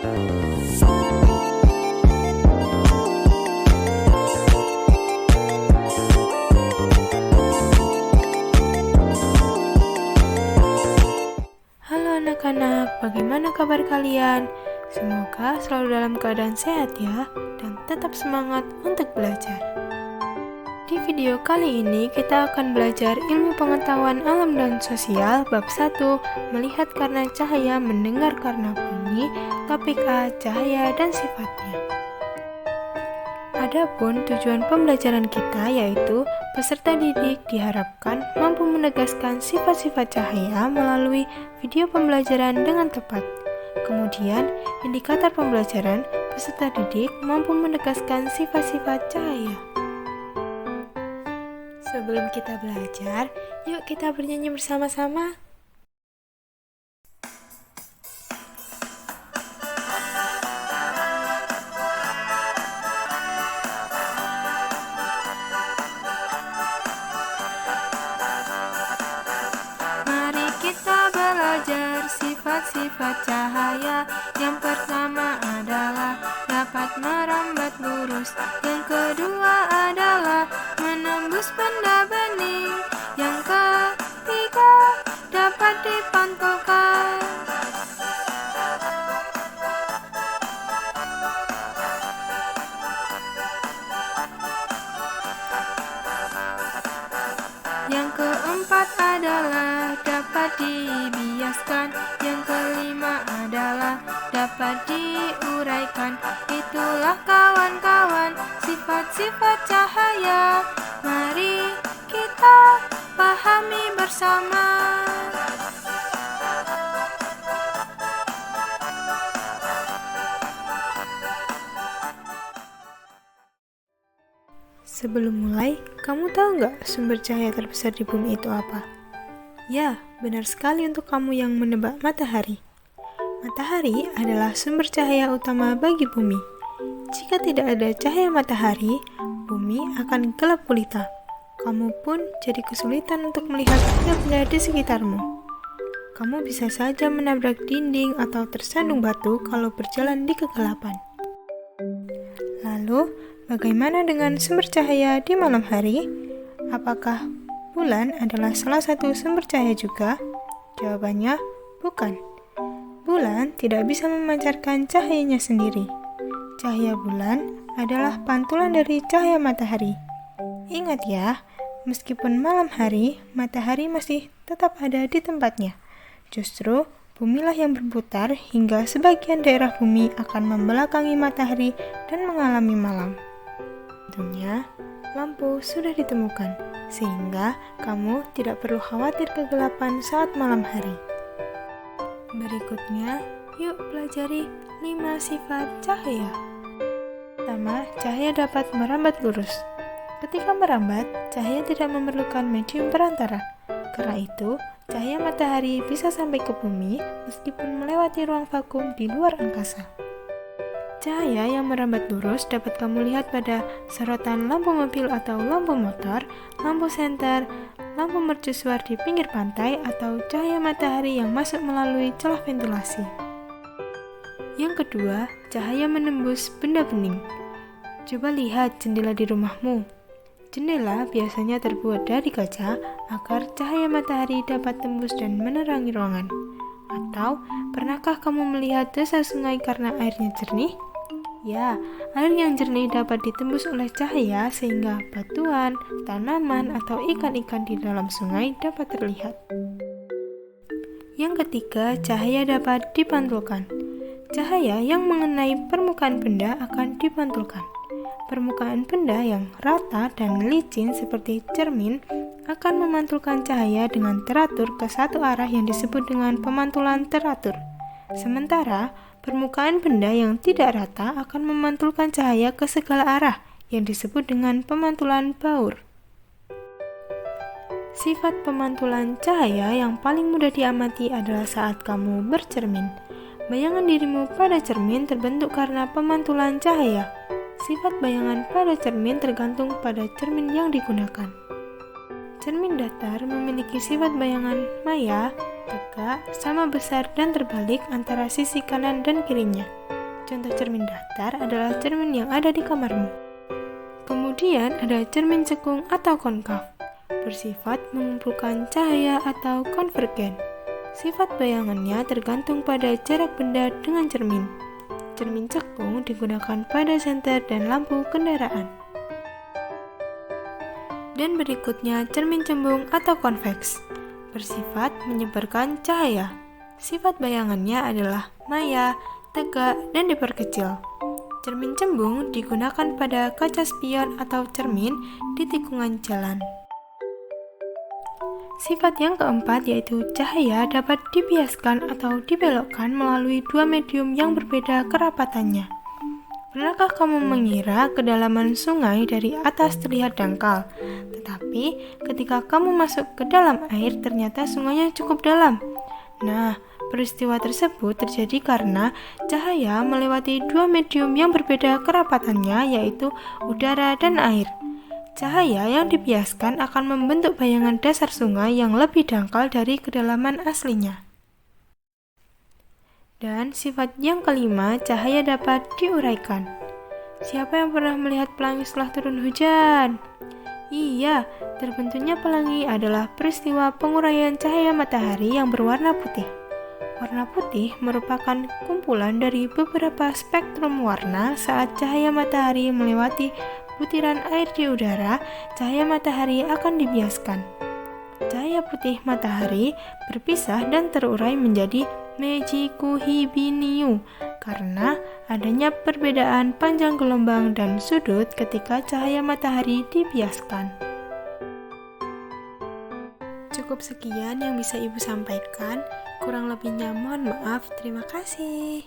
Halo anak-anak, bagaimana kabar kalian? Semoga selalu dalam keadaan sehat ya, dan tetap semangat untuk belajar. Di video kali ini kita akan belajar ilmu pengetahuan alam dan sosial bab 1, melihat karena cahaya, mendengar karena bunyi, topik A, cahaya dan sifatnya. Adapun tujuan pembelajaran kita yaitu peserta didik diharapkan mampu menegaskan sifat-sifat cahaya melalui video pembelajaran dengan tepat. Kemudian, indikator pembelajaran peserta didik mampu menegaskan sifat-sifat cahaya. Sebelum kita belajar, yuk kita bernyanyi bersama-sama. Mari kita belajar sifat-sifat cahaya. Yang pertama adalah dapat merambat lurus. Yang kedua adalah menembus benda bening. Yang ketiga dapat dipantulkan. Yang keempat adalah dapat dibiaskan. Yang kelima adalah dapat diuraikan. Itulah kawan-kawan sifat-sifat cahaya. Mari kita pahami bersama. Sebelum mulai, kamu tahu nggak sumber cahaya terbesar di bumi itu apa? Ya, benar sekali untuk kamu yang menebak matahari. Matahari adalah sumber cahaya utama bagi bumi. Jika tidak ada cahaya matahari, bumi akan gelap gulita. Kamu pun jadi kesulitan untuk melihat benda-benda di sekitarmu. Kamu bisa saja menabrak dinding atau tersandung batu kalau berjalan di kegelapan. Lalu, bagaimana dengan sumber cahaya di malam hari? Apakah bulan adalah salah satu sumber cahaya juga? Jawabannya, bukan. Bulan tidak bisa memancarkan cahayanya sendiri. Cahaya bulan adalah pantulan dari cahaya matahari. Ingat ya, meskipun malam hari, matahari masih tetap ada di tempatnya. Justru, bumilah yang berputar hingga sebagian daerah bumi akan membelakangi matahari dan mengalami malam. Tentunya, lampu sudah ditemukan, sehingga kamu tidak perlu khawatir kegelapan saat malam hari. Berikutnya, yuk pelajari 5 sifat cahaya. Pertama, cahaya dapat merambat lurus. Ketika merambat, cahaya tidak memerlukan medium perantara. Karena itu, cahaya matahari bisa sampai ke bumi meskipun melewati ruang vakum di luar angkasa. Cahaya yang merambat lurus dapat kamu lihat pada sorotan lampu mobil atau lampu motor, lampu senter, lampu mercusuar di pinggir pantai, atau cahaya matahari yang masuk melalui celah ventilasi. Yang kedua, cahaya menembus benda bening. Coba lihat jendela di rumahmu. Jendela biasanya terbuat dari kaca agar cahaya matahari dapat tembus dan menerangi ruangan. Atau, pernahkah kamu melihat dasar sungai karena airnya jernih? Ya, air yang jernih dapat ditembus oleh cahaya sehingga batuan, tanaman, atau ikan-ikan di dalam sungai dapat terlihat. Yang ketiga, cahaya dapat dipantulkan. Cahaya yang mengenai permukaan benda akan dipantulkan. Permukaan benda yang rata dan licin seperti cermin akan memantulkan cahaya dengan teratur ke satu arah yang disebut dengan pemantulan teratur. Sementara, permukaan benda yang tidak rata akan memantulkan cahaya ke segala arah yang disebut dengan pemantulan baur. Sifat pemantulan cahaya yang paling mudah diamati adalah saat kamu bercermin. Bayangan dirimu pada cermin terbentuk karena pemantulan cahaya. Sifat bayangan pada cermin tergantung pada cermin yang digunakan. Cermin datar memiliki sifat bayangan maya, tegak, sama besar dan terbalik antara sisi kanan dan kirinya. Contoh cermin datar adalah cermin yang ada di kamarmu. Kemudian ada cermin cekung atau konkav, bersifat mengumpulkan cahaya atau konvergen. Sifat bayangannya tergantung pada jarak benda dengan cermin. Cermin cekung digunakan pada senter dan lampu kendaraan. Dan berikutnya cermin cembung atau konveks, bersifat menyebarkan cahaya. Sifat bayangannya adalah maya, tegak, dan diperkecil. Cermin cembung digunakan pada kaca spion atau cermin di tikungan jalan. Sifat yang keempat yaitu cahaya dapat dibiaskan atau dibelokkan melalui dua medium yang berbeda kerapatannya. Pernahkah kamu mengira kedalaman sungai dari atas terlihat dangkal, tetapi ketika kamu masuk ke dalam air ternyata sungainya cukup dalam? Nah, peristiwa tersebut terjadi karena cahaya melewati dua medium yang berbeda kerapatannya yaitu udara dan air. Cahaya yang dibiaskan akan membentuk bayangan dasar sungai yang lebih dangkal dari kedalaman aslinya. Dan sifat yang kelima, cahaya dapat diuraikan. Siapa yang pernah melihat pelangi setelah turun hujan? Iya, terbentuknya pelangi adalah peristiwa penguraian cahaya matahari yang berwarna putih. Warna putih merupakan kumpulan dari beberapa spektrum warna saat cahaya matahari melewati butiran air di udara, cahaya matahari akan dibiaskan. Cahaya putih matahari berpisah dan terurai menjadi Meiji-Kuhibiniu karena adanya perbedaan panjang gelombang dan sudut ketika cahaya matahari dibiaskan. Cukup sekian yang bisa Ibu sampaikan, kurang lebihnya mohon maaf. Terima kasih.